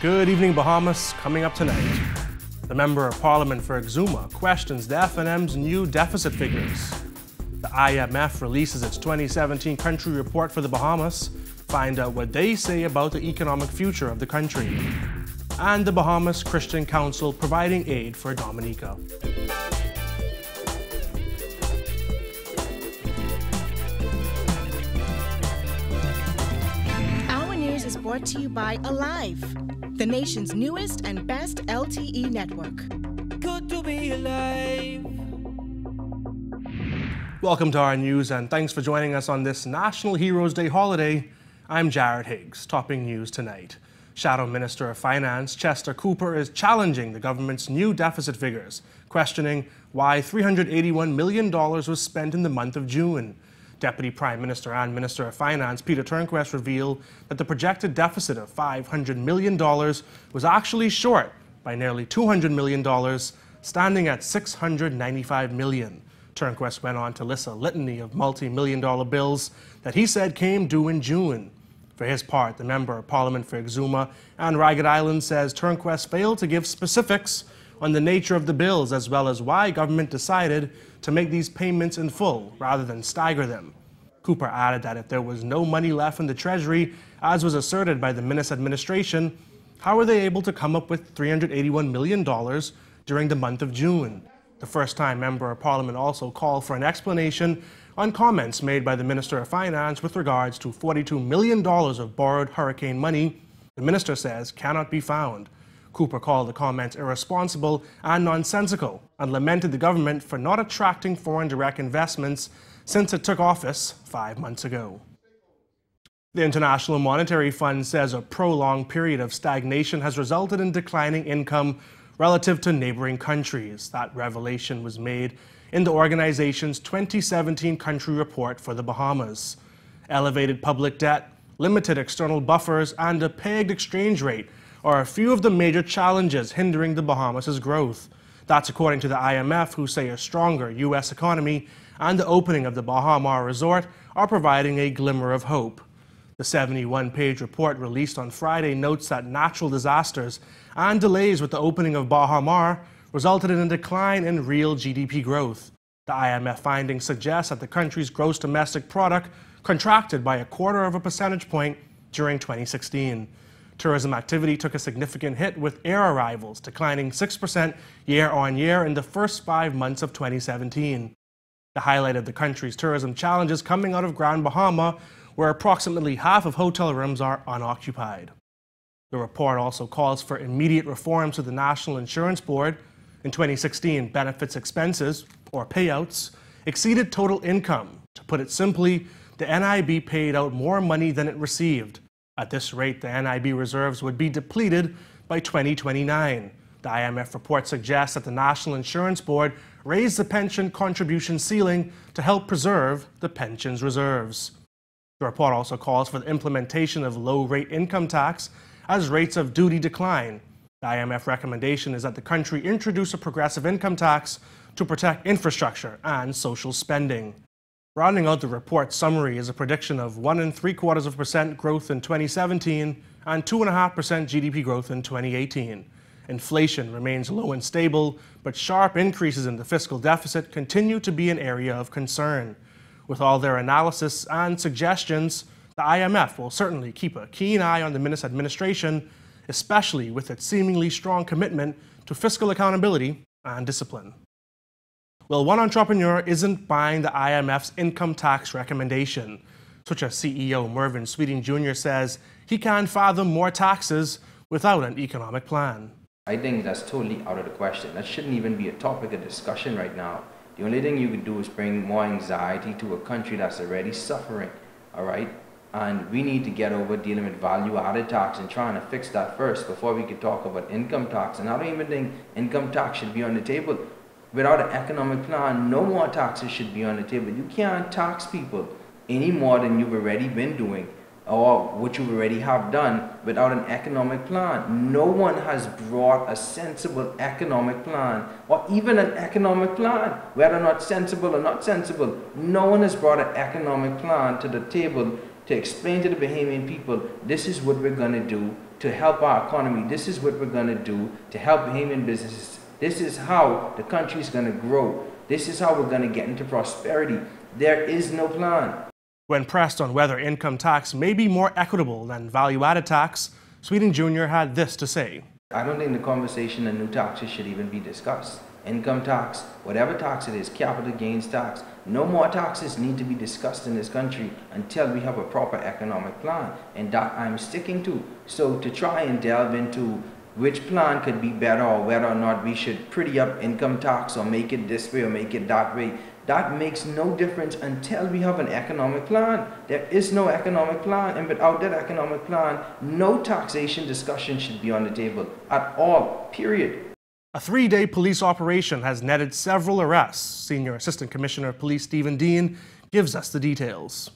Good evening, Bahamas. Coming up tonight, the Member of Parliament for Exuma questions the F&M's new deficit figures. The IMF releases its 2017 country report for the Bahamas. Find out what they say about the economic future of the country. And the Bahamas Christian Council providing aid for Dominica. Our news is brought to you by Alive, the nation's newest and best LTE network. Good to be alive. Welcome to our news and thanks for joining us on this National Heroes Day holiday. I'm Jared Higgs, topping news tonight. Shadow Minister of Finance Chester Cooper is challenging the government's new deficit figures, questioning why $381 million was spent in the month of June. Deputy Prime Minister and Minister of Finance Peter Turnquest revealed that the projected deficit of $500 million was actually short by nearly $200 million, standing at $695 million. Turnquest went on to list a litany of multi-million-dollar bills that he said came due in June. For his part, the Member of Parliament for Exuma and Ragged Island says Turnquest failed to give specifics on the nature of the bills as well as why government decided to make these payments in full rather than stagger them. Cooper added that if there was no money left in the Treasury, as was asserted by the Minister administration, how were they able to come up with $381 million during the month of June? The first-time Member of Parliament also called for an explanation on comments made by the Minister of Finance with regards to $42 million of borrowed hurricane money the minister says cannot be found. Cooper called the comments irresponsible and nonsensical and lamented the government for not attracting foreign direct investments since it took office 5 months ago. The International Monetary Fund says a prolonged period of stagnation has resulted in declining income relative to neighboring countries. That revelation was made in the organization's 2017 country report for the Bahamas. Elevated public debt, limited external buffers, and a pegged exchange rate are a few of the major challenges hindering the Bahamas' growth. That's according to the IMF, who say a stronger U.S. economy and the opening of the Baha Mar resort are providing a glimmer of hope. The 71-page report released on Friday notes that natural disasters and delays with the opening of Baha Mar resulted in a decline in real GDP growth. The IMF findings suggest that the country's gross domestic product contracted by 1/4 percentage point during 2016. Tourism activity took a significant hit, with air arrivals declining 6% year-on-year in the first 5 months of 2017. The highlight of the country's tourism challenges coming out of Grand Bahama, where approximately half of hotel rooms are unoccupied. The report also calls for immediate reforms to the National Insurance Board. In 2016, benefits expenses, or payouts, exceeded total income. To put it simply, the NIB paid out more money than it received. At this rate, the NIB reserves would be depleted by 2029. The IMF report suggests that the National Insurance Board raise the pension contribution ceiling to help preserve the pension's reserves. The report also calls for the implementation of low-rate income tax as rates of duty decline. The IMF recommendation is that the country introduce a progressive income tax to protect infrastructure and social spending. Rounding out the report's summary is a prediction of 1.75% growth in 2017 and 2.5% GDP growth in 2018. Inflation remains low and stable, but sharp increases in the fiscal deficit continue to be an area of concern. With all their analysis and suggestions, the IMF will certainly keep a keen eye on the Minister administration, especially with its seemingly strong commitment to fiscal accountability and discipline. Well, one entrepreneur isn't buying the IMF's income tax recommendation. Switcher CEO Mervyn Sweeting Jr. says he can't fathom more taxes without an economic plan. I think that's totally out of the question. That shouldn't even be a topic of discussion right now. The only thing you can do is bring more anxiety to a country that's already suffering, all right? And we need to get over dealing with value-added tax and trying to fix that first before we can talk about income tax. And I don't even think income tax should be on the table. Without an economic plan, no more taxes should be on the table. You can't tax people any more than you've already been doing or what you already have done without an economic plan. No one has brought a sensible economic plan, or even an economic plan, whether or not sensible or not sensible. No one has brought an economic plan to the table to explain to the Bahamian people, this is what we're going to do to help our economy. This is what we're going to do to help Bahamian businesses. This is how the country is going to grow. This is how we're going to get into prosperity. There is no plan. When pressed on whether income tax may be more equitable than value-added tax, Sweeting Jr. had this to say. I don't think the conversation on new taxes should even be discussed. Income tax, whatever tax it is, capital gains tax, no more taxes need to be discussed in this country until we have a proper economic plan, and that I'm sticking to. So to try and delve into which plan could be better or whether or not we should pretty up income tax or make it this way or make it that way, that makes no difference until we have an economic plan. There is no economic plan, and without that economic plan, no taxation discussion should be on the table at all, period. A 3-day police operation has netted several arrests. Senior Assistant Commissioner of Police Stephen Dean gives us the details.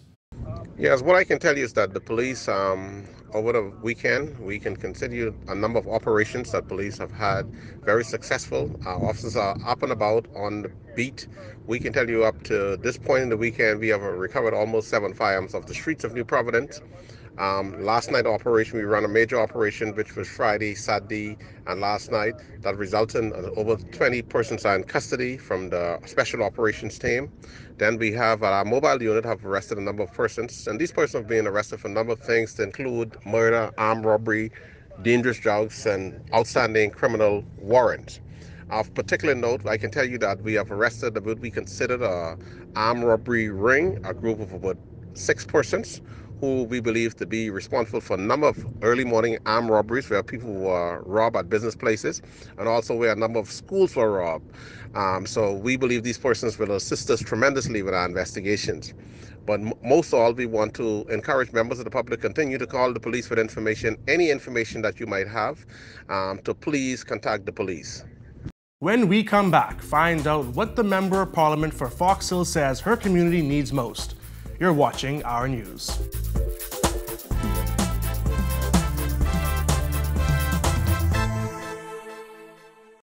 Yes, what I can tell you is that the police, over the weekend, we can consider a number of operations that police have had very successful. Our officers are up and about on the beat. We can tell you up to this point in the weekend, we have recovered almost 7 firearms off the streets of New Providence. Last night operation, we ran a major operation, which was Friday, Saturday, and last night. That resulted in over 20 persons are in custody from the special operations team. Then we have our mobile unit have arrested a number of persons, and these persons have been arrested for a number of things to include murder, armed robbery, dangerous drugs, and outstanding criminal warrants. Of particular note, I can tell you that we have arrested what we considered a armed robbery ring, a group of about 6 persons who we believe to be responsible for a number of early morning armed robberies where people were robbed at business places, and also where a number of schools were robbed. So we believe these persons will assist us tremendously with our investigations. But most of all, we want to encourage members of the public to continue to call the police with information, any information that you might have, to please contact the police. When we come back, find out what the Member of Parliament for Fox Hill says her community needs most. You're watching Our News.